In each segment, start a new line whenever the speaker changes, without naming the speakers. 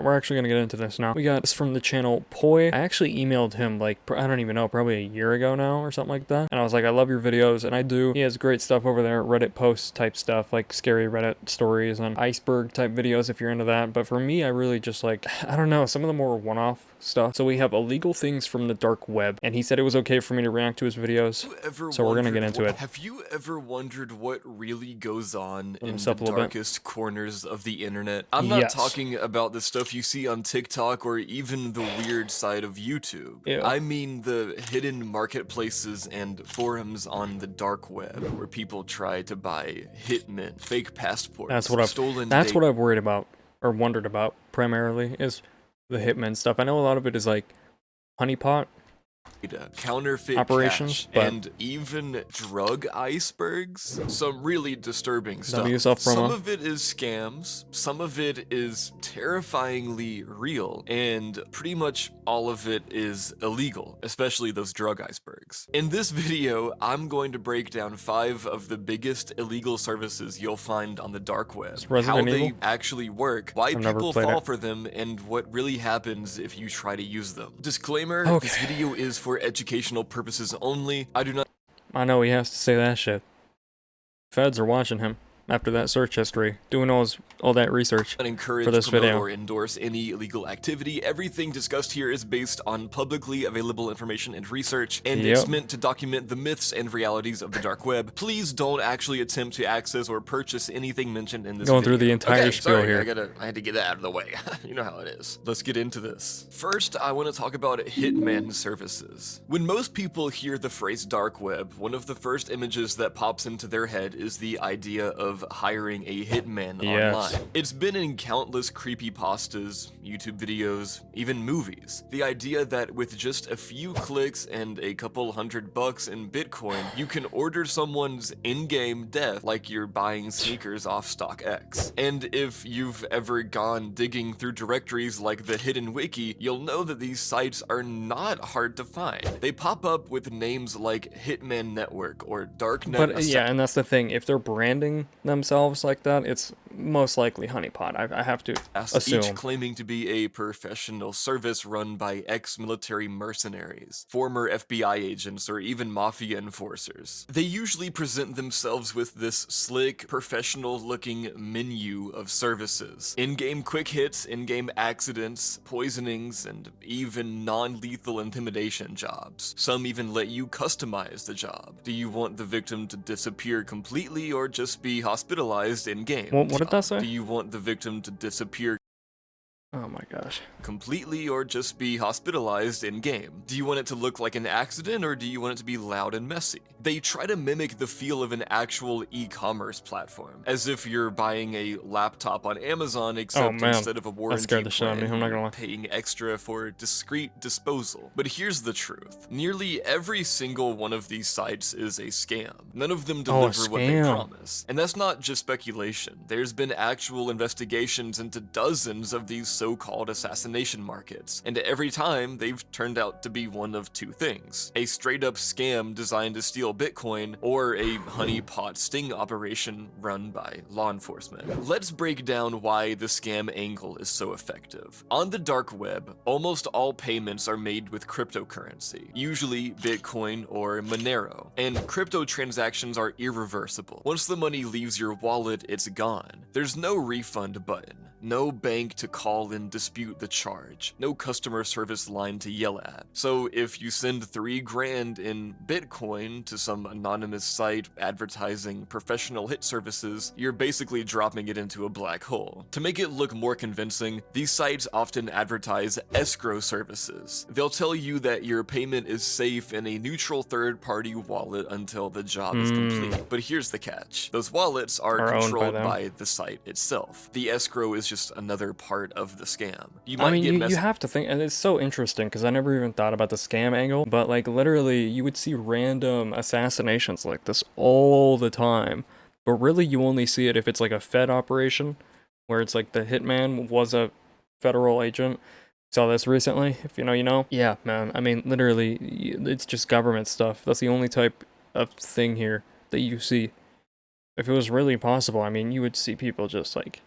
we're actually gonna get into this now. We got this from the channel Poi. I actually emailed him like, I don't even know, probably a year ago now or something like that. And I was like, I love your videos, and I do. He has great stuff over there, Reddit posts type stuff, like scary Reddit stories and iceberg type videos if you're into that. But for me, I really just like, I don't know, some of the more one-off stuff. So we have illegal things from the dark web, and he said it was okay for me to react to his videos. So we're gonna get into it.
Have you ever wondered what really goes on in
this
the
up a little bit.
darkest corners of the internet? I'm not
Yes.
talking about the stuff you see on TikTok or even the weird side of YouTube.
Ew.
I mean the hidden marketplaces and forums on the dark web where people try to buy hitmen, fake passports,
That's what I've worried about or wondered about primarily is the hitman stuff. I know a lot of it is like honeypot
counterfeit
operations,
cash, and even drug icebergs. Some really disturbing stuff.
Yourself promo.
Some of it is scams, some of it is terrifyingly real, and pretty much all of it is illegal, especially those drug icebergs. In this video, I'm going to break down 5 of the biggest illegal services you'll find on the dark web, how they actually work, why people fall for them, and what really happens if you try to use them. Disclaimer, this video is for educational purposes only.
I know he has to say that shit. Feds are watching him after that search history, doing all that research
encourage,
for this video.
Or endorse any illegal activity. Everything discussed here is based on publicly available information and research, and it's meant to document the myths and realities of the dark web. Please don't actually attempt to access or purchase anything mentioned in this video.
Through the entire spiel here.
I had to get that out of the way. You know how it is. Let's get into this. First, I want to talk about hitman services. When most people hear the phrase dark web, one of the first images that pops into their head is the idea of hiring a hitman online. It's been in countless creepypastas, YouTube videos, even movies. The idea that with just a few clicks and a couple $100 in Bitcoin, you can order someone's in-game death like you're buying sneakers off StockX. And if you've ever gone digging through directories like the Hidden Wiki, you'll know that these sites are not hard to find. They pop up with names like Hitman Network or Darknet.
But yeah, and that's the thing. If they're branding themselves like that, it's most likely honeypot. I have to assume.
Each claiming to be a professional service run by ex-military mercenaries, former FBI agents, or even mafia enforcers. They usually present themselves with this slick, professional-looking menu of services. In-game quick hits, in-game accidents, poisonings, and even non-lethal intimidation jobs. Some even let you customize the job. Do you want the victim to disappear completely or just be hospitalized in-game?
What did that say?
Do you want the victim to disappear
Oh my gosh.
completely or just be hospitalized in-game? Do you want it to look like an accident or do you want it to be loud and messy? They try to mimic the feel of an actual e-commerce platform, as if you're buying a laptop on Amazon, except instead of a warranty plan,
I'm not gonna lie.
paying extra for discreet disposal. But here's the truth. Nearly every single one of these sites is a scam. None of them deliver what they promise. And that's not just speculation. There's been actual investigations into dozens of these so-called assassination markets, and every time they've turned out to be one of 2 things: a straight-up scam designed to steal Bitcoin, or a honeypot sting operation run by law enforcement. Let's break down why the scam angle is so effective. On the dark web, almost all payments are made with cryptocurrency, usually Bitcoin or Monero, and crypto transactions are irreversible. Once the money leaves your wallet, it's gone. There's no refund button, no bank to call and dispute the charge, no customer service line to yell at. So if you send $3,000 in Bitcoin to some anonymous site advertising professional hit services, you're basically dropping it into a black hole. To make it look more convincing, these sites often advertise escrow services. They'll tell you that your payment is safe in a neutral third-party wallet until the job is complete. But here's the catch. Those wallets are controlled by the site itself. The escrow is just another part of the scam. You have to think, and it's so interesting because I never even thought about the scam angle, but like literally you would see random assassinations like this all the time, but really you only see it if it's like a Fed operation where it's like the hitman was a federal agent. Saw this recently. If you know, you know. Yeah, man. I mean, literally, it's just government stuff. That's the only type of thing here that you see. If it was really possible, I mean, you would see people just like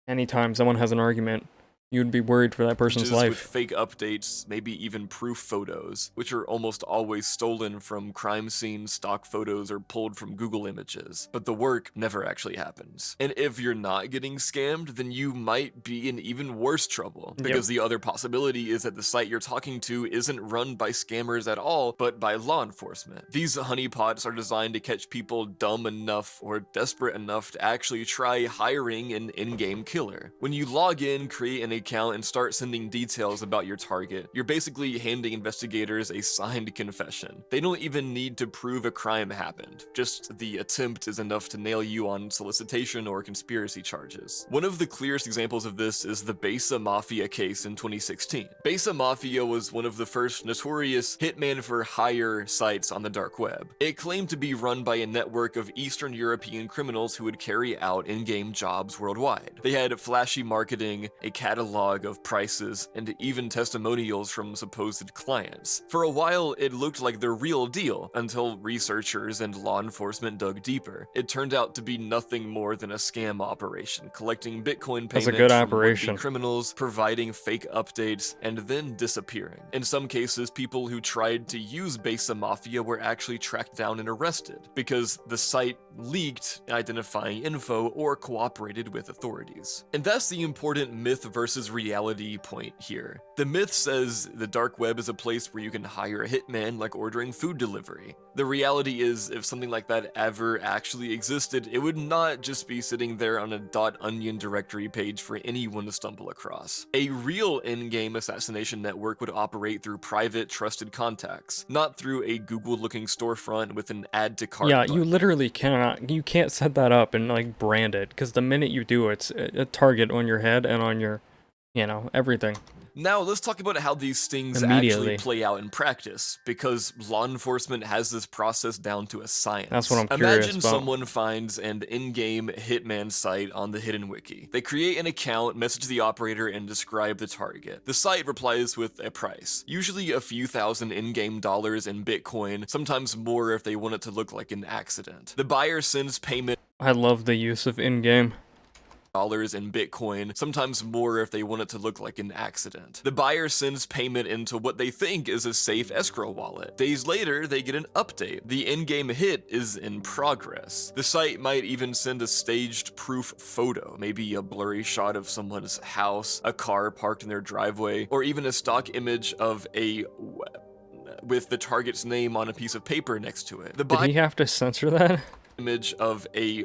anytime someone has an argument
you'd be worried for that person's life.
With fake updates, maybe even proof photos, which are almost always stolen from crime scenes, stock photos, or pulled from Google Images. But the work never actually happens. And if you're not getting scammed, then you might be in even worse trouble. Because the other possibility is that the site you're talking to isn't run by scammers at all, but by law enforcement. These honeypots are designed to catch people dumb enough or desperate enough to actually try hiring an in-game killer. When you log in, create an account, and start sending details about your target, you're basically handing investigators a signed confession. They don't even need to prove a crime happened. Just the attempt is enough to nail you on solicitation or conspiracy charges. One of the clearest examples of this is the Besa Mafia case in 2016. Besa Mafia was one of the first notorious hitman for hire sites on the dark web. It claimed to be run by a network of Eastern European criminals who would carry out in-game jobs worldwide. They had flashy marketing, a catalog of prices, and even testimonials from supposed clients. For a while, it looked like the real deal, until researchers and law enforcement dug deeper. It turned out to be nothing more than a scam operation, collecting Bitcoin payments from would-be criminals, providing fake updates, and then disappearing. In some cases, people who tried to use Besa Mafia were actually tracked down and arrested, because the site leaked identifying info or cooperated with authorities. And that's the important myth versus reality point here. The myth says the dark web is a place where you can hire a hitman like ordering food delivery. The reality is, if something like that ever actually existed, it would not just be sitting there on a .onion directory page for anyone to stumble across. A real in-game assassination network would operate through private, trusted contacts, not through a Google-looking storefront with an add to cart button.
You literally you can't set that up and like brand it, because the minute you do, it's a target on your head and on your, everything.
Now, let's talk about how these stings actually play out in practice, because law enforcement has this process down to a science.
That's what I'm curious about.
Imagine someone finds an in-game hitman site on the Hidden Wiki. They create an account, message the operator, and describe the target. The site replies with a price, usually a few thousand in-game dollars in Bitcoin, sometimes more if they want it to look like an accident. The buyer sends payment.
I love the use of in-game.
Dollars in Bitcoin, sometimes more if they want it to look like an accident. The buyer sends payment into what they think is a safe escrow wallet. Days later, they get an update. The in-game hit is in progress. The site might even send a staged proof photo, maybe a blurry shot of someone's house, a car parked in their driveway, or even a stock image of a with the target's name on a piece of paper next to it.
Did he have to censor that?
Image of a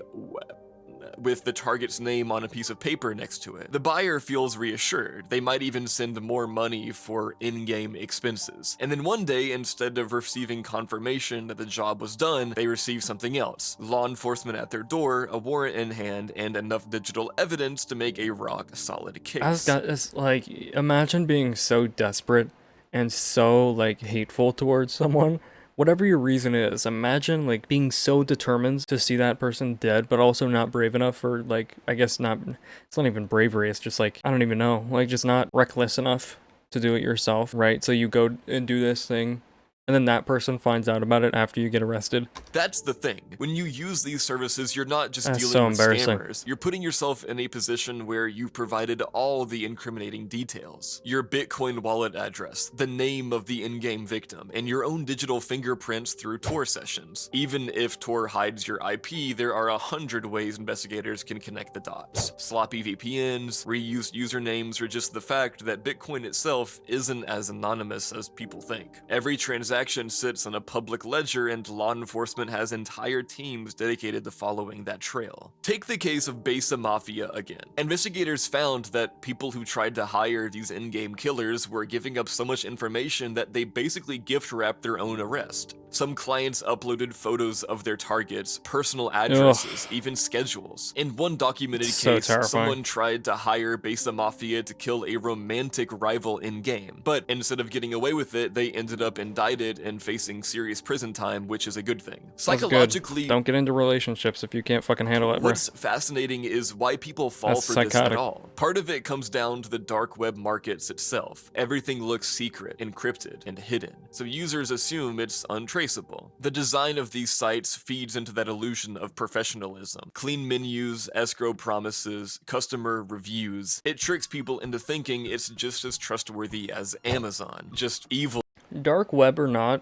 with the target's name on a piece of paper next to it. The buyer feels reassured. They might even send more money for in-game expenses. And then one day, instead of receiving confirmation that the job was done, they receive something else. Law enforcement at their door, a warrant in hand, and enough digital evidence to make a rock-solid case.
It's like, imagine being so desperate and so, like, hateful towards someone. Whatever your reason is, imagine like being so determined to see that person dead, but also not brave enough, or like, I guess not, it's not even bravery, it's just like, I don't even know, like just not reckless enough to do it yourself, right? So you go and do this thing, and then that person finds out about it after you get arrested.
That's the thing. When you use these services, you're not just dealing with scammers. You're putting yourself in a position where you've provided all the incriminating details. Your Bitcoin wallet address, the name of the in-game victim, and your own digital fingerprints through Tor sessions. Even if Tor hides your IP, there are 100 ways investigators can connect the dots. Sloppy VPNs, reused usernames, or just the fact that Bitcoin itself isn't as anonymous as people think. Every transaction sits on a public ledger, and law enforcement has entire teams dedicated to following that trail. Take the case of Besa Mafia again. Investigators found that people who tried to hire these in-game killers were giving up so much information that they basically gift-wrapped their own arrest. Some clients uploaded photos of their targets, personal addresses, even schedules. In one documented case, someone tried to hire Besa Mafia to kill a romantic rival in-game, but instead of getting away with it, they ended up indicted and facing serious prison time, which is a good thing. Psychologically,
don't get into relationships if you can't fucking handle it, bro.
What's fascinating is why people fall for this at all. Part of it comes down to the dark web markets itself. Everything looks secret, encrypted, and hidden, so users assume it's untraceable. traceable. The design of these sites feeds into that illusion of professionalism. Clean menus, escrow promises, customer reviews. It tricks people into thinking it's just as trustworthy as Amazon, just evil.
Dark web or not,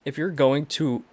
if you're going to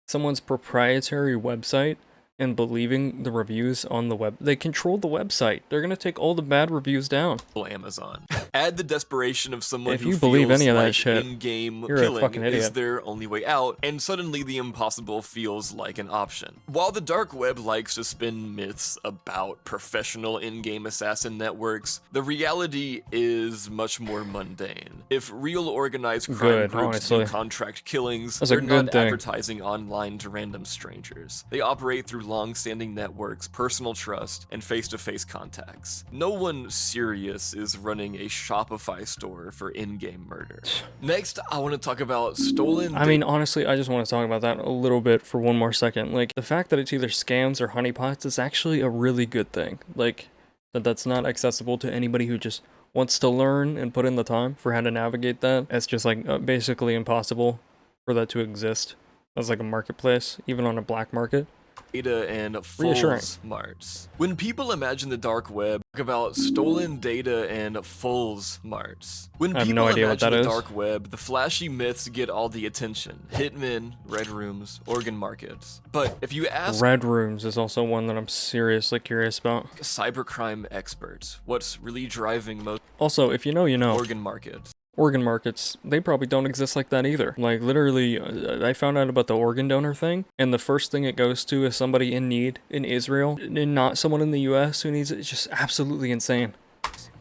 someone's proprietary website and believing the reviews on the web, they control the website. They're gonna take all the bad reviews down.
Amazon. Add the desperation of someone
if
who
you believe
feels
any of that
like
shit,
in-game
you're a fucking
killing
idiot.
is their only way out, and suddenly the impossible feels like an option. While the dark web likes to spin myths about professional in-game assassin networks, the reality is much more mundane. If real organized crime groups do contract killings, they're not advertising online to random strangers. They operate through long-standing networks, personal trust, and face-to-face contacts. No one serious is running a Shopify store for in-game murder. Next, I want to talk about stolen
I mean, honestly, I just want to talk about that a little bit for one more second. Like, the fact that it's either scams or honeypots is actually a really good thing. Like, that's not accessible to anybody who just wants to learn and put in the time for how to navigate that. It's just, like, basically impossible for that to exist as, like, a marketplace, even on a black market.
Data and full smarts. When people imagine the dark web, talk about stolen data and full smarts. When people imagine the dark web, the flashy myths get all the attention. Hitmen, red rooms, organ markets. But if you ask...
Red rooms is also one that I'm seriously curious about.
Cybercrime experts, what's really driving most...
Also, if you know, you know.
Organ markets.
Organ markets, they probably don't exist like that either. Like, literally, I found out about the organ donor thing, and the first thing it goes to is somebody in need in Israel, and not someone in the US who needs it. It's just absolutely insane.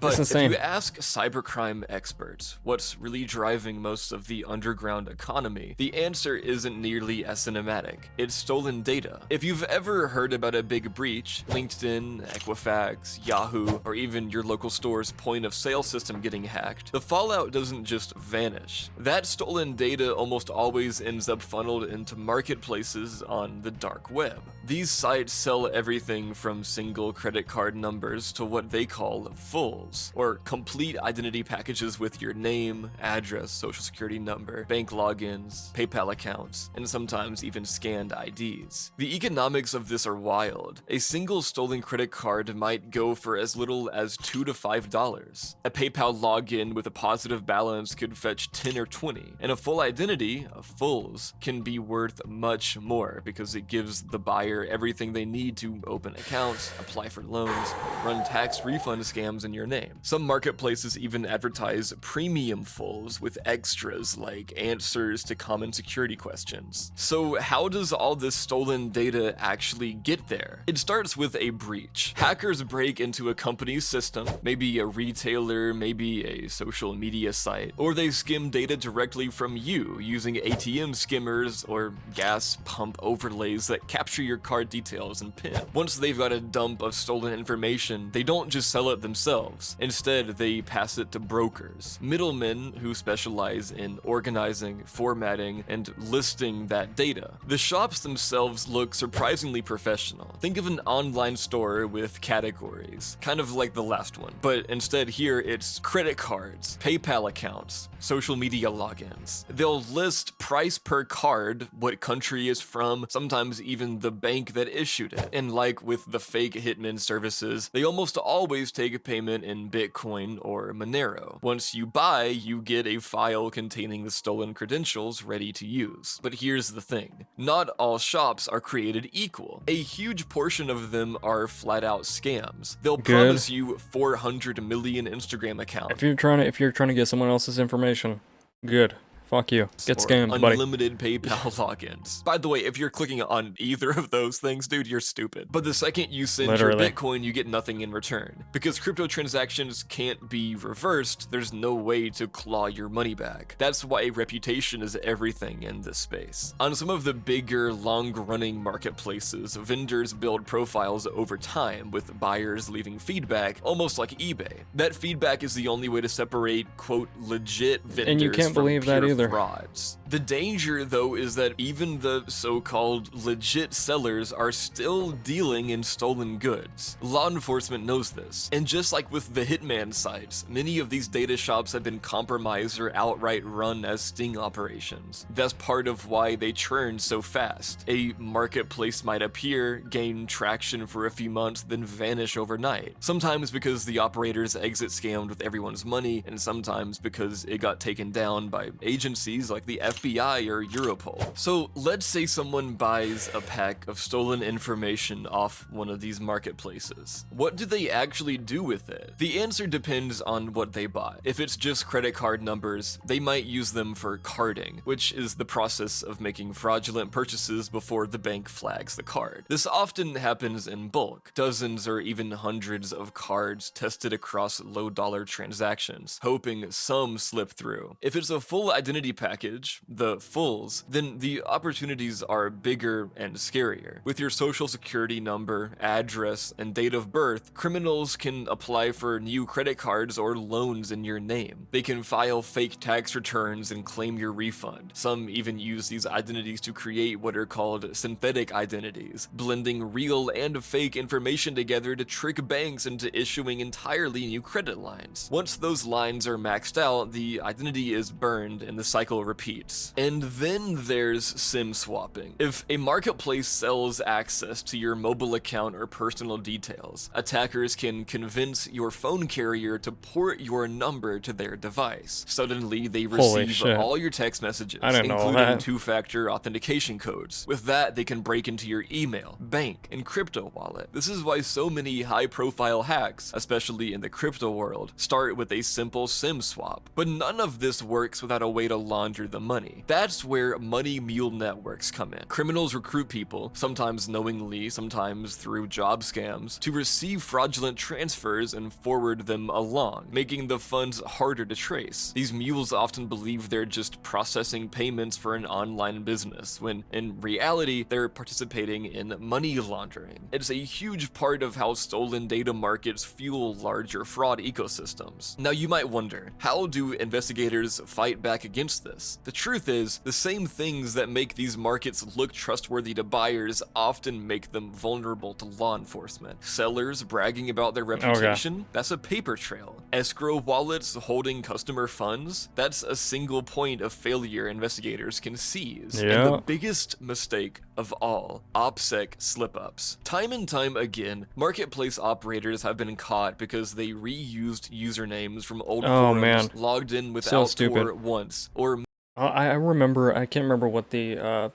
But if you ask cybercrime experts what's really driving most of the underground economy, the answer isn't nearly as cinematic. It's stolen data. If you've ever heard about a big breach, LinkedIn, Equifax, Yahoo, or even your local store's point-of-sale system getting hacked, the fallout doesn't just vanish. That stolen data almost always ends up funneled into marketplaces on the dark web. These sites sell everything from single credit card numbers to what they call fulls, or complete identity packages with your name, address, social security number, bank logins, PayPal accounts, and sometimes even scanned IDs. The economics of this are wild. A single stolen credit card might go for as little as $2 to $5. A PayPal login with a positive balance could fetch 10 or 20, and a full identity, a fulls, can be worth much more because it gives the buyer everything they need to open accounts, apply for loans, run tax refund scams in your name. Some marketplaces even advertise premium fulls with extras like answers to common security questions. So how does all this stolen data actually get there? It starts with a breach. Hackers break into a company's system, maybe a retailer, maybe a social media site, or they skim data directly from you using ATM skimmers or gas pump overlays that capture your card details and PIN. Once they've got a dump of stolen information, they don't just sell it themselves. Instead, they pass it to brokers, middlemen who specialize in organizing, formatting, and listing that data. The shops themselves look surprisingly professional. Think of an online store with categories, kind of like the last one, but instead here it's credit cards, PayPal accounts, social media logins. They'll list price per card, what country is from, sometimes even the bank that issued it. And like with the fake hitman services, they almost always take a payment in Bitcoin or Monero. Once you buy, you get a file containing the stolen credentials ready to use. But here's the thing, not all shops are created equal. A huge portion of them are flat out scams. They'll promise you 400 million Instagram accounts.
If you're trying to get someone else's information, good. Fuck you. Get scammed, buddy.
Unlimited PayPal logins. By the way, if you're clicking on either of those things, dude, you're stupid. But the second you send your Bitcoin, you get nothing in return. Because crypto transactions can't be reversed, there's no way to claw your money back. That's why reputation is everything in this space. On some of the bigger, long-running marketplaces, vendors build profiles over time, with buyers leaving feedback, almost like eBay. That feedback is the only way to separate, quote, legit vendors
and you can't believe that either. further.
frauds. The danger, though, is that even the so-called legit sellers are still dealing in stolen goods. Law enforcement knows this, and just like with the Hitman sites, many of these data shops have been compromised or outright run as sting operations. That's part of why they churn so fast. A marketplace might appear, gain traction for a few months, then vanish overnight. Sometimes because the operators exit scammed with everyone's money, and sometimes because it got taken down by agencies like the FBI or Europol. So let's say someone buys a pack of stolen information off one of these marketplaces. What do they actually do with it? The answer depends on what they buy. If it's just credit card numbers, they might use them for carding, which is the process of making fraudulent purchases before the bank flags the card. This often happens in bulk, dozens or even hundreds of cards tested across low-dollar transactions, hoping some slip through. If it's a full identity package, the fulls, then the opportunities are bigger and scarier. With your social security number, address, and date of birth, criminals can apply for new credit cards or loans in your name. They can file fake tax returns and claim your refund. Some even use these identities to create what are called synthetic identities, blending real and fake information together to trick banks into issuing entirely new credit lines. Once those lines are maxed out, the identity is burned and the cycle repeats. And then there's SIM swapping. If a marketplace sells access to your mobile account or personal details, attackers can convince your phone carrier to port your number to their device. Suddenly, they receive all your text messages, including two-factor authentication codes. With that, they can break into your email, bank, and crypto wallet. This is why so many high-profile hacks, especially in the crypto world, start with a simple SIM swap. But none of this works without a way to launder the money. That's where money mule networks come in. Criminals recruit people, sometimes knowingly, sometimes through job scams, to receive fraudulent transfers and forward them along, making the funds harder to trace. These mules often believe they're just processing payments for an online business, when in reality, they're participating in money laundering. It's a huge part of how stolen data markets fuel larger fraud ecosystems. Now you might wonder, how do investigators fight back against this? The truth is, the same things that make these markets look trustworthy to buyers often make them vulnerable to law enforcement. Sellers bragging about their reputation, that's a paper trail. Escrow wallets holding customer funds, that's a single point of failure investigators can seize. And the biggest mistake of all, OPSEC slip-ups. Time and time again, marketplace operators have been caught because they reused usernames from old forums, logged in without Tor once, or
I remember, I can't remember what the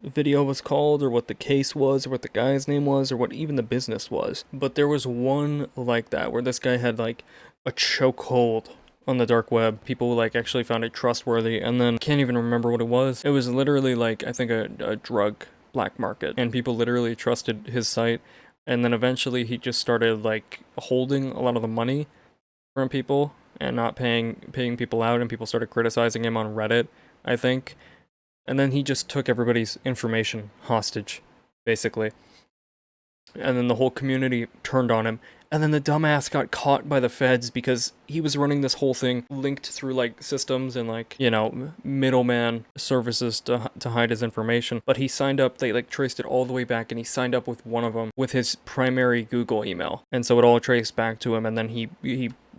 video was called, or what the case was, or what the guy's name was, or what even the business was. But there was one like that, where this guy had like a chokehold on the dark web. People like actually found it trustworthy, and then can't even remember what it was. It was literally like, I think a drug black market, and people literally trusted his site. And then eventually he just started like holding a lot of the money from people and not paying people out, and people started criticizing him on Reddit, I think. And then he just took everybody's information hostage, basically. And then the whole community turned on him. And then the dumbass got caught by the feds because he was running this whole thing linked through like systems and like, you know, middleman services to hide his information. But he signed up, they like traced it all the way back, and he signed up with one of them with his primary Google email. And so it all traced back to him, and then he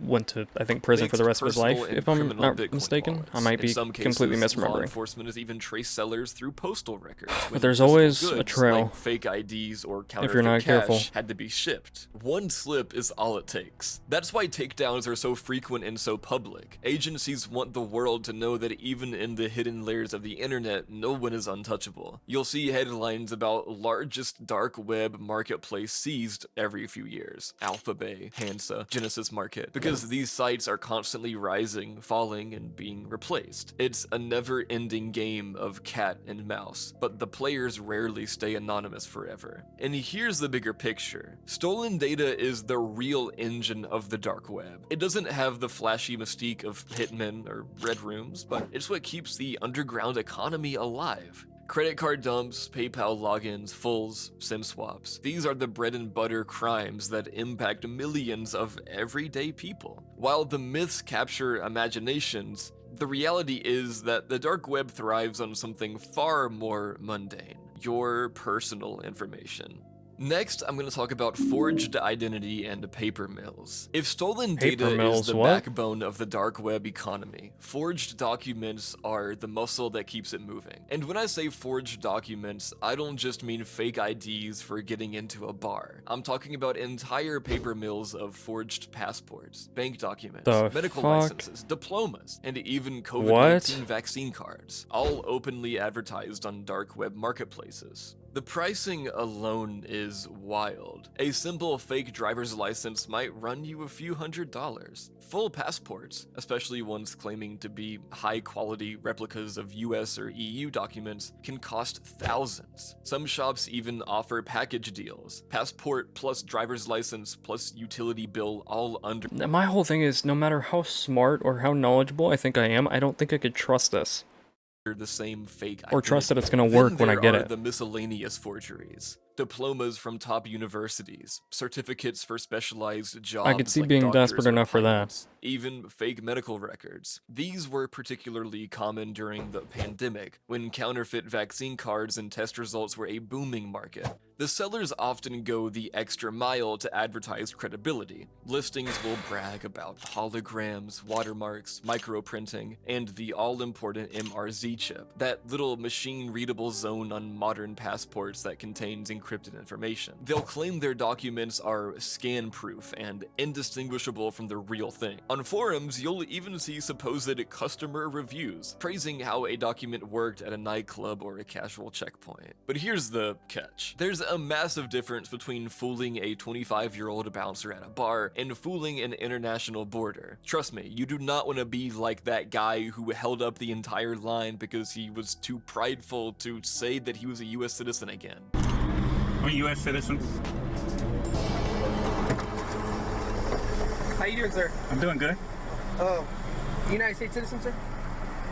went to, I think, prison for the rest of his life, if I'm not mistaken.
Wallets.
I might be completely misremembering.
Law enforcement has even traced sellers through postal records.
But there's always a trail.
Like fake IDs or counterfeit
if you're not careful,
had to be shipped. One slip is all it takes. That's why takedowns are so frequent and so public. Agencies want the world to know that even in the hidden layers of the internet, no one is untouchable. You'll see headlines about largest dark web marketplace seized every few years. Alphabay, Hansa, Genesis Market. Because these sites are constantly rising, falling, and being replaced. It's a never-ending game of cat and mouse, but the players rarely stay anonymous forever. And here's the bigger picture. Stolen data is the real engine of the dark web. It doesn't have the flashy mystique of hitmen or red rooms, but it's what keeps the underground economy alive. Credit card dumps, PayPal logins, fulls, SIM swaps. These are the bread and butter crimes that impact millions of everyday people. While the myths capture imaginations, The reality is that the dark web thrives on something far more mundane: your personal information. Next, I'm going to talk about forged identity and paper mills. If stolen
Paper
data
mills,
is the
what?
backbone of the dark web economy, forged documents are the muscle that keeps it moving. And when I say forged documents, I don't just mean fake IDs for getting into a bar. I'm talking about entire paper mills of forged passports, bank documents,
The
medical
fuck?
licenses, diplomas, and even COVID-19
What?
vaccine cards, all openly advertised on dark web marketplaces. The pricing alone is wild. A simple fake driver's license might run you a few $100s. Full passports, especially ones claiming to be high-quality replicas of US or EU documents, can cost thousands. Some shops even offer package deals: passport plus driver's license plus utility bill, all under
My whole thing is, no matter how smart or how knowledgeable I think I am, I don't think I could trust this.
the same fake
Or trust that
identity.
it's gonna
Then
work when I
there
get
are
it.
the miscellaneous forgeries. Diplomas from top universities, certificates for specialized jobs.
I could see
like
being
doctors
desperate
or
enough for that.
pilots, even fake medical records. These were particularly common during the pandemic, when counterfeit vaccine cards and test results were a booming market. The sellers often go the extra mile to advertise credibility. Listings will brag about holograms, watermarks, microprinting, and the all-important MRZ chip, that little machine-readable zone on modern passports that contains encrypted information. They'll claim their documents are scan-proof and indistinguishable from the real thing. On forums, you'll even see supposed customer reviews, praising how a document worked at a nightclub or a casual checkpoint. But here's the catch. There's a massive difference between fooling a 25-year-old bouncer at a bar and fooling an international border. Trust me, you do not want to be like that guy who held up the entire line because he was too prideful to say that he was a US citizen again.
I'm a U.S. citizen.
How you doing, sir?
I'm doing good.
United States citizen, sir?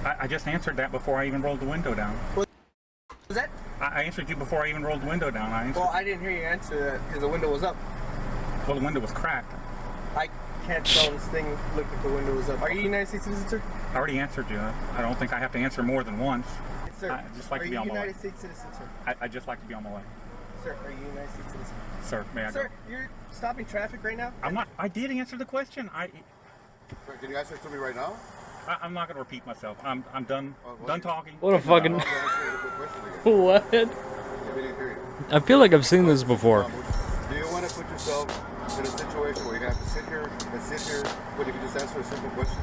I just answered that before I even rolled the window down.
Was that?
I answered you before I even rolled the window down.
Well, I didn't hear you answer that because the window was up.
Well, the window was cracked.
I can't tell this thing looked like the window was up. Are you a United States citizen, sir?
I already answered you. I don't think I have to answer more than once.
Yes, sir.
I'd just like
Are
to be
you
on
a
my way.
United States citizen, sir?
I'd just like to be on my way.
Sir, are you a United States citizen?
Sir, may I go?
Sir, you're stopping traffic right now?
I'm not. I did answer the question.
Can you answer it to me right now?
I'm not going to repeat myself. I'm done.
well,
Done
you-
talking.
What a fucking...
I'll answer a good question again.
What?
Let me hear you.
I feel like I've seen this before.
Do you want to put yourself in a situation where you have to sit here, but you can just answer a simple question?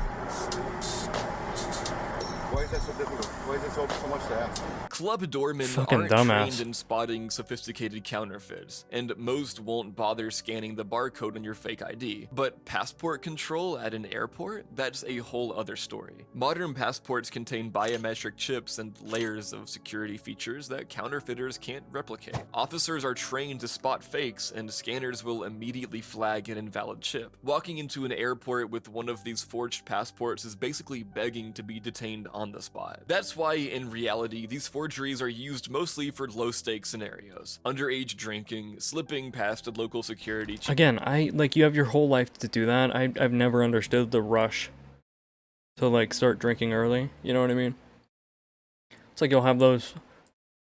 Why is that so difficult? Why is it so much to ask?
Club doormen
Fucking
aren't
dumbass.
trained in spotting sophisticated counterfeits, and most won't bother scanning the barcode on your fake ID. But passport control at an airport? That's a whole other story. Modern passports contain biometric chips and layers of security features that counterfeiters can't replicate. Officers are trained to spot fakes, and scanners will immediately flag an invalid chip. Walking into an airport with one of these forged passports is basically begging to be detained on the spot. That's why, in reality, these forgeries are used mostly for low-stakes scenarios. Underage drinking, slipping past a local security check.
Again, you have your whole life to do that. I've never understood the rush to, like, start drinking early. You know what I mean? It's like you'll have those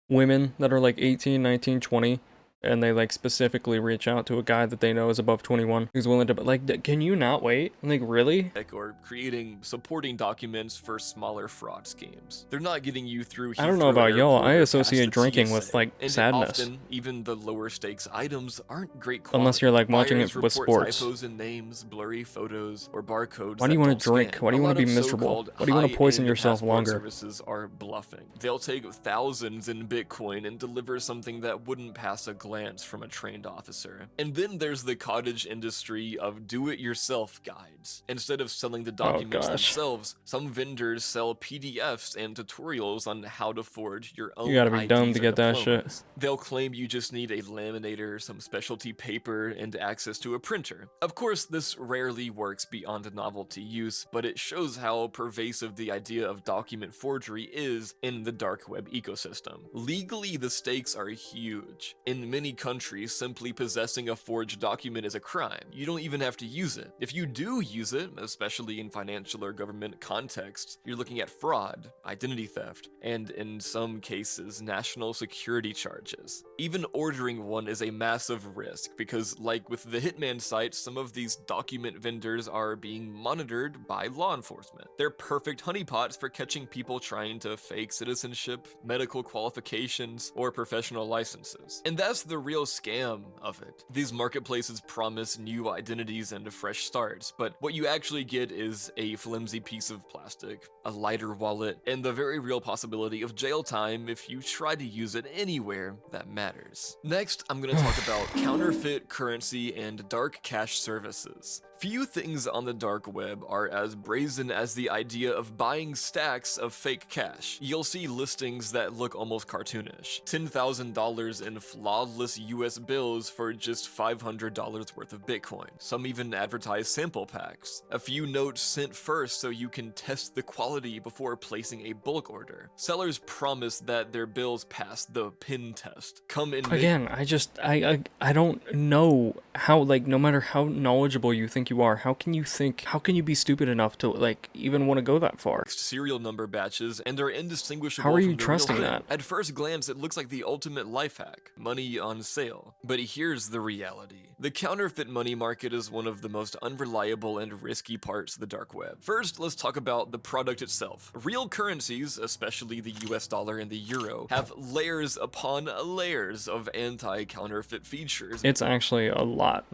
women that are, like, 18, 19, 20, and they, like, specifically reach out to a guy that they know is above 21 who's willing to, like, can you not wait? Like, really?
Or creating supporting documents for smaller fraud schemes. They're not getting you through.
I don't know about
Heathrow
y'all,
Airport
I
or
associate
past the
drinking
TSA.
with, like,
And
sadness.
Often, even the lower stakes items aren't great quality.
Unless you're, like, watching
Buyers
it with
report
sports.
typos in names, blurry photos, or barcodes.
Why do you
want
want
to
to drink? Why do you want to be miserable? Why do you want to poison yourself longer?
Services are bluffing. They'll take thousands in Bitcoin and deliver something that wouldn't pass a glance from a trained officer. And then there's the cottage industry of do-it-yourself guides. Instead of selling the documents
gosh.
themselves, some vendors sell PDFs and tutorials on how to forge your own.
You gotta be dumb
IDs
to
or
get that shit.
diplomas. They'll claim you just need a laminator, some specialty paper, and access to a printer. Of course, this rarely works beyond novelty use, but it shows how pervasive the idea of document forgery is in the dark web ecosystem. Legally, the stakes are huge. In many many countries, simply possessing a forged document is a crime. You don't even have to use it. If you do use it, especially in financial or government contexts, you're looking at fraud, identity theft, and in some cases, national security charges. Even ordering one is a massive risk because, like with the Hitman sites, some of these document vendors are being monitored by law enforcement. They're perfect honeypots for catching people trying to fake citizenship, medical qualifications, or professional licenses. And that's the real scam of it. These marketplaces promise new identities and fresh starts, but what you actually get is a flimsy piece of plastic, a lighter wallet, and the very real possibility of jail time if you try to use it anywhere that matters. Next, I'm going to talk about counterfeit currency and dark cash services. Few things on the dark web are as brazen as the idea of buying stacks of fake cash. You'll see listings that look almost cartoonish. $10,000 in flawless US bills for just $500 worth of Bitcoin. Some even advertise sample packs. A few notes sent first so you can test the quality before placing a bulk order. Sellers promise that their bills pass the pin test. Come in
again, I don't know how, like, no matter how knowledgeable you think you are, how can you be stupid enough to, like, even want to go that far?
Serial number batches and are indistinguishable.
How are you
from the real
trusting
thing.
that?
At first glance, it looks like the ultimate life hack. Money on sale. But here's the reality. The counterfeit money market is one of the most unreliable and risky parts of the dark web. First, let's talk about the product itself. Real currencies, especially the US dollar and the euro, have layers upon layers of anti-counterfeit features.
It's actually a lot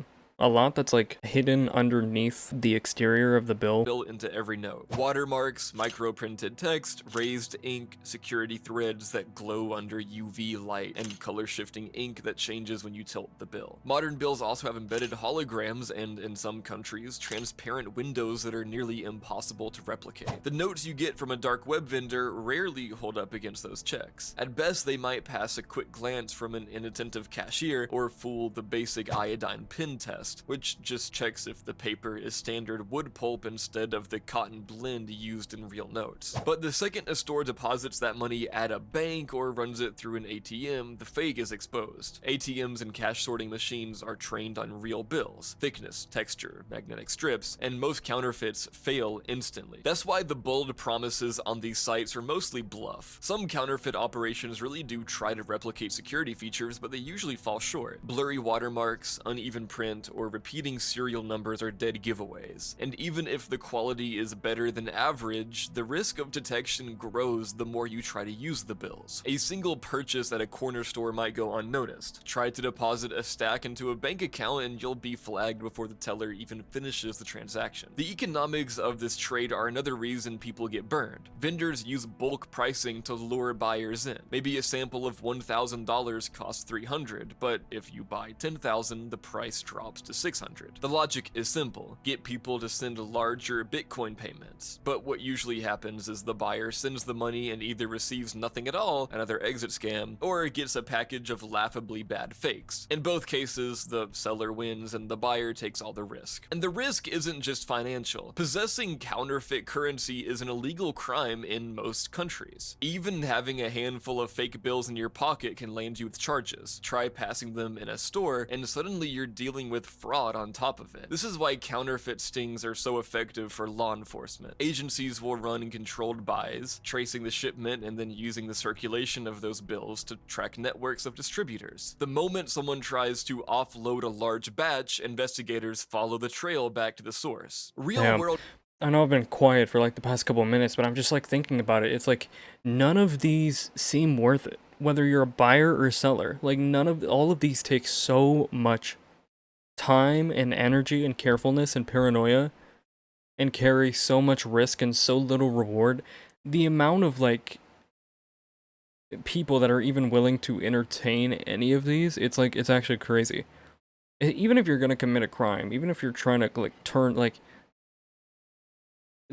that's like hidden underneath the exterior of the bill.
Built into every note. Watermarks, micro-printed text, raised ink, security threads that glow under UV light, and color-shifting ink that changes when you tilt the bill. Modern bills also have embedded holograms and, in some countries, transparent windows that are nearly impossible to replicate. The notes you get from a dark web vendor rarely hold up against those checks. At best, they might pass a quick glance from an inattentive cashier or fool the basic iodine pin test, which just checks if the paper is standard wood pulp instead of the cotton blend used in real notes. But the second a store deposits that money at a bank or runs it through an ATM, the fake is exposed. ATMs and cash sorting machines are trained on real bills, thickness, texture, magnetic strips, and most counterfeits fail instantly. That's why the bold promises on these sites are mostly bluff. Some counterfeit operations really do try to replicate security features, but they usually fall short. Blurry watermarks, uneven print, or repeating serial numbers are dead giveaways. And even if the quality is better than average, the risk of detection grows the more you try to use the bills. A single purchase at a corner store might go unnoticed. Try to deposit a stack into a bank account and you'll be flagged before the teller even finishes the transaction. The economics of this trade are another reason people get burned. Vendors use bulk pricing to lure buyers in. Maybe a sample of $1,000 costs $300, but if you buy 10,000, the price drops to $600. The logic is simple. Get people to send larger Bitcoin payments. But what usually happens is the buyer sends the money and either receives nothing at all, another exit scam, or gets a package of laughably bad fakes. In both cases, the seller wins and the buyer takes all the risk. And the risk isn't just financial. Possessing counterfeit currency is an illegal crime in most countries. Even having a handful of fake bills in your pocket can land you with charges. Try passing them in a store and suddenly you're dealing with fraud on top of it. This is why counterfeit stings are so effective for law enforcement. Agencies will run controlled buys, tracing the shipment and then using the circulation of those bills to track networks of distributors. The moment someone tries to offload a large batch, investigators follow the trail back to the source. Real world.
I know I've been quiet for like the past couple of minutes, but I'm just like thinking about it. It's like none of these seem worth it. Whether you're a buyer or a seller, like all of these take so much time and energy and carefulness and paranoia and carry so much risk and so little reward. The amount of like people that are even willing to entertain any of these, it's like, it's actually crazy. Even if you're going to commit a crime, even if you're trying to like turn, like,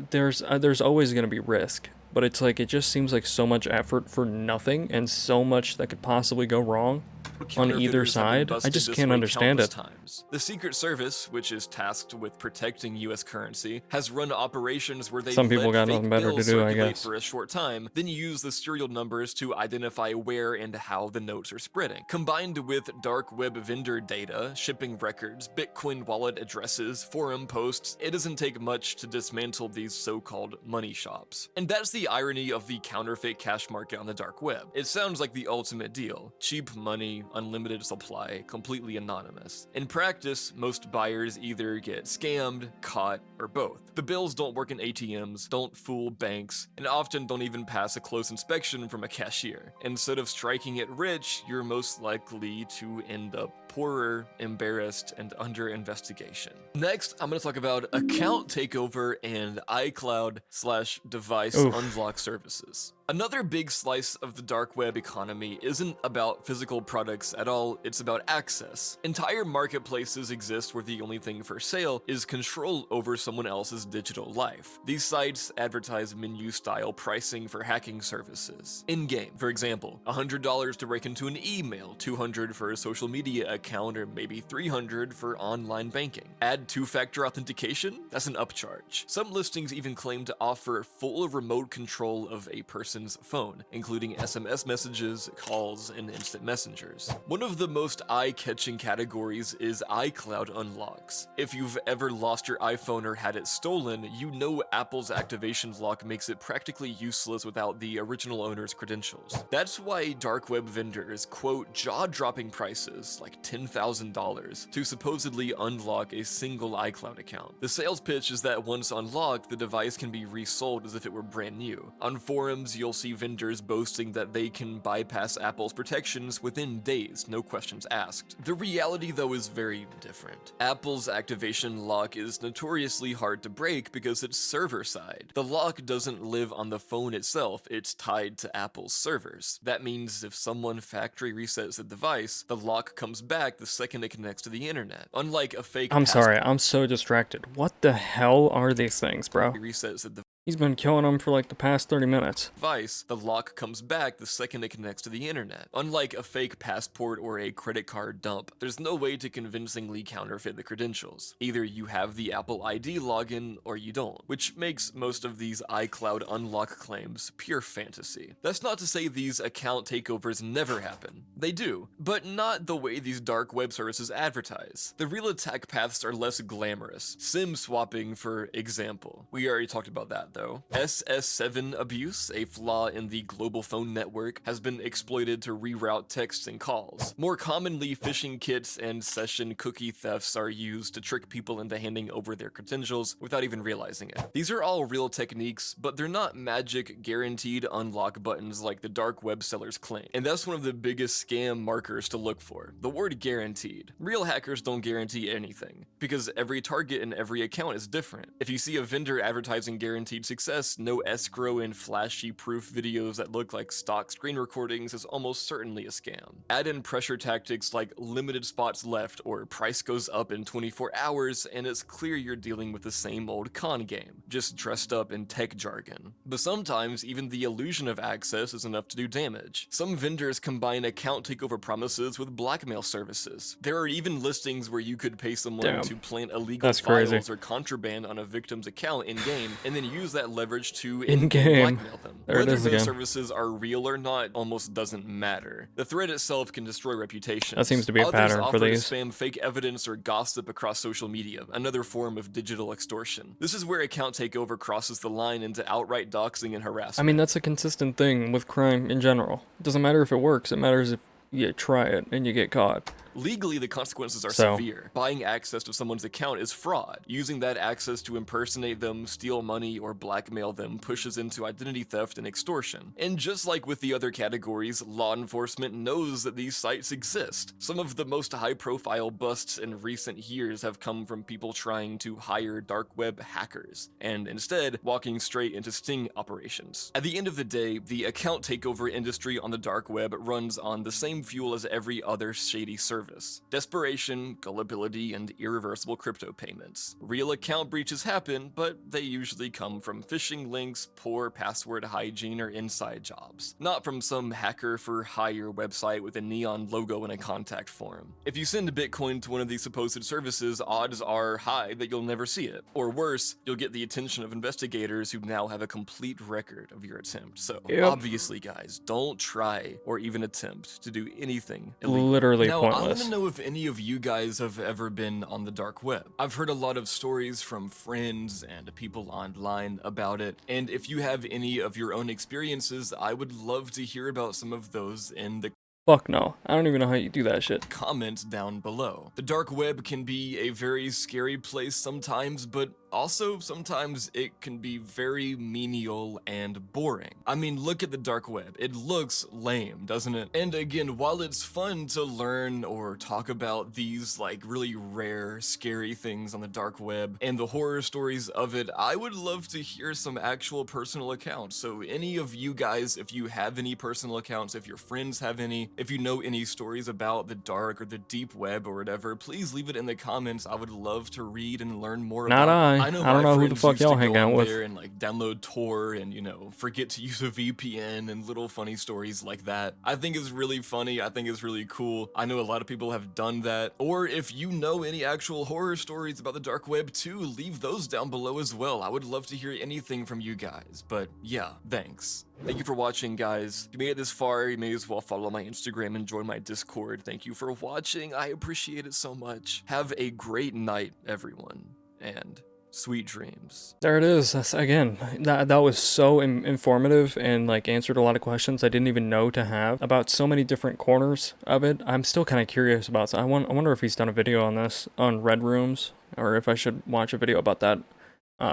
there's always going to be risk, but it's like, it just seems like so much effort for nothing and so much that could possibly go wrong. on either
Counterfeiters have been
side. I
busted
just
this
can't
way
understand
countless
it.
times. The Secret Service, which is tasked with protecting U.S. currency, has run operations where they
Some people
let
got
fake
nothing better to
bills
do, I
circulate
guess.
for a short time, then use the serial numbers to identify where and how the notes are spreading. Combined with dark web vendor data, shipping records, Bitcoin wallet addresses, forum posts, it doesn't take much to dismantle these so-called money shops. And that's the irony of the counterfeit cash market on the dark web. It sounds like the ultimate deal. Cheap money, unlimited supply, completely anonymous. In practice, most buyers either get scammed, caught, or both. The bills don't work in ATMs, don't fool banks, and often don't even pass a close inspection from a cashier. Instead of striking it rich, you're most likely to end up poorer, embarrassed, and under investigation. Next, I'm going to talk about account takeover and iCloud/device unlock services. Another big slice of the dark web economy isn't about physical products at all, it's about access. Entire marketplaces exist where the only thing for sale is control over someone else's digital life. These sites advertise menu-style pricing for hacking services. In-game, for example, $100 to break into an email, $200 for a social media account, or maybe $300 for online banking. Add two-factor authentication? That's an upcharge. Some listings even claim to offer full remote control of a person's phone, including SMS messages, calls, and instant messengers. One of the most eye-catching categories is iCloud unlocks. If you've ever lost your iPhone or had it stolen, you know Apple's activation lock makes it practically useless without the original owner's credentials. That's why dark web vendors quote jaw-dropping prices like $10,000 to supposedly unlock a single iCloud account. The sales pitch is that once unlocked, the device can be resold as if it were brand new. On forums, you'll see vendors boasting that they can bypass Apple's protections within days, no questions asked. The reality, though, is very different. Apple's activation lock is notoriously hard to break because it's server-side. The lock doesn't live on the phone itself, it's tied to Apple's servers. That means if someone factory resets the device, the lock comes back the second it connects to the internet. Unlike a fake
I'm sorry, I'm so distracted. What the hell are these things, bro?
resets the
He's been killing them for like the past 30 minutes.
device, the lock comes back the second it connects to the internet. Unlike a fake passport or a credit card dump, there's no way to convincingly counterfeit the credentials. Either you have the Apple ID login or you don't, which makes most of these iCloud unlock claims pure fantasy. That's not to say these account takeovers never happen. They do, but not the way these dark web services advertise. The real attack paths are less glamorous. SIM swapping, for example. We already talked about that though. SS7 abuse, a flaw in the global phone network, has been exploited to reroute texts and calls. More commonly, phishing kits and session cookie thefts are used to trick people into handing over their credentials without even realizing it. These are all real techniques, but they're not magic guaranteed unlock buttons like the dark web sellers claim. And that's one of the biggest scam markers to look for, the word guaranteed. Real hackers don't guarantee anything, because every target and every account is different. If you see a vendor advertising guaranteed success, no escrow and flashy proof videos that look like stock screen recordings is almost certainly a scam. Add in pressure tactics like limited spots left or price goes up in 24 hours and it's clear you're dealing with the same old con game, just dressed up in tech jargon. But sometimes even the illusion of access is enough to do damage. Some vendors combine account takeover promises with blackmail services. There are even listings where you could pay someone to plant illegal files or contraband on a victim's account in-game and then use that leverage to
in-game
blackmail them.
There it
Whether
is
those
again.
services are real or not almost doesn't matter. The threat itself can destroy reputations.
That seems to be a
Others
pattern for
offer to
these.
spam fake evidence or gossip across social media, another form of digital extortion. This is where account takeover crosses the line into outright doxing and harassment.
I mean, that's a consistent thing with crime in general. It doesn't matter if it works, it matters if you try it and you get caught.
Legally, the consequences are severe. Buying access to someone's account is fraud. Using that access to impersonate them, steal money, or blackmail them pushes into identity theft and extortion. And just like with the other categories, law enforcement knows that these sites exist. Some of the most high-profile busts in recent years have come from people trying to hire dark web hackers, and instead walking straight into sting operations. At the end of the day, the account takeover industry on the dark web runs on the same fuel as every other shady service. service. Desperation, gullibility, and irreversible crypto payments. Real account breaches happen, but they usually come from phishing links, poor password hygiene, or inside jobs. Not from some hacker for hire website with a neon logo and a contact form. If you send Bitcoin to one of these supposed services, odds are high that you'll never see it. Or worse, you'll get the attention of investigators who now have a complete record of your attempt. So, obviously guys, don't try or even attempt to do anything illegal.
Literally
now,
pointless.
I want to know if any of you guys have ever been on the dark web. I've heard a lot of stories from friends and people online about it, and if you have any of your own experiences, I would love to hear about some of those in the
Fuck no. I don't even know how you do that shit.
comments down below. The dark web can be a very scary place sometimes, but also sometimes it can be very menial and boring. I mean, look at the dark web. It looks lame, doesn't it? And again, while it's fun to learn or talk about these like really rare, scary things on the dark web and the horror stories of it, I would love to hear some actual personal accounts. So any of you guys, if you have any personal accounts, if your friends have any, if you know any stories about the dark or the deep web or whatever, please leave it in the comments. I would love to read and learn more about it.
I don't know who the fuck y'all hang out with.
There and like download Tor and, you know, forget to use a VPN and little funny stories like that. I think it's really funny. I think it's really cool. I know a lot of people have done that. Or if you know any actual horror stories about the dark web too, leave those down below as well. I would love to hear anything from you guys. But yeah, thanks. Thank you for watching, guys. If you made it this far, you may as well follow my Instagram and join my Discord. Thank you for watching. I appreciate it so much. Have a great night, everyone. And sweet dreams.
There it is. That's, again, that was so informative and like answered a lot of questions I didn't even know to have about so many different corners of it. I'm still kind of curious about. So I wonder if he's done a video on this on Red Rooms, or if I should watch a video about that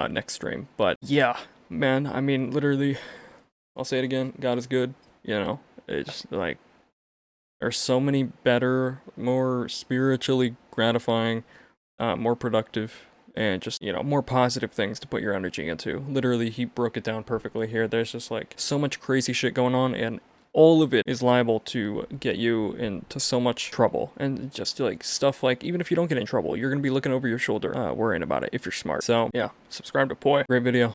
next stream. But yeah, man. I mean, literally, I'll say it again. God is good. You know, it's like there's so many better, more spiritually gratifying, more productive, and just, you know, more positive things to put your energy into. Literally, he broke it down perfectly here. There's just like so much crazy shit going on, and all of it is liable to get you into so much trouble. And just like stuff like, even if you don't get in trouble, you're gonna be looking over your shoulder, worrying about it if you're smart. So yeah, subscribe to Poi. Great video.